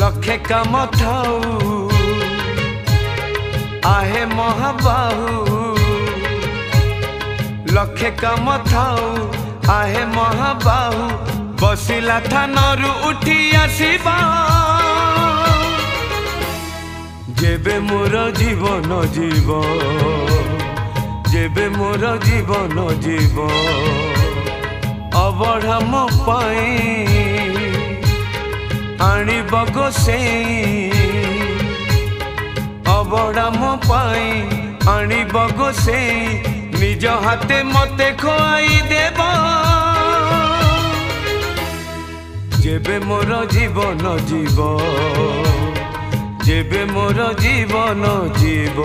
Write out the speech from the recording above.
लखे काम थाऊ आहे महाबाहू लखे काम थाऊ आहे महाबाहू बसिला थानरू उठी आसीबा जेबे मोर जीवन जीव जेबे मोर जीवन जीव अबढ़ा मो पाई आणिब गोसेई अबढ़ा मो पाई आणिब गोसेई निज हाथे मते खुआई देब जेबे मोर जीवन जीव जेबे मोर जीवन जीव।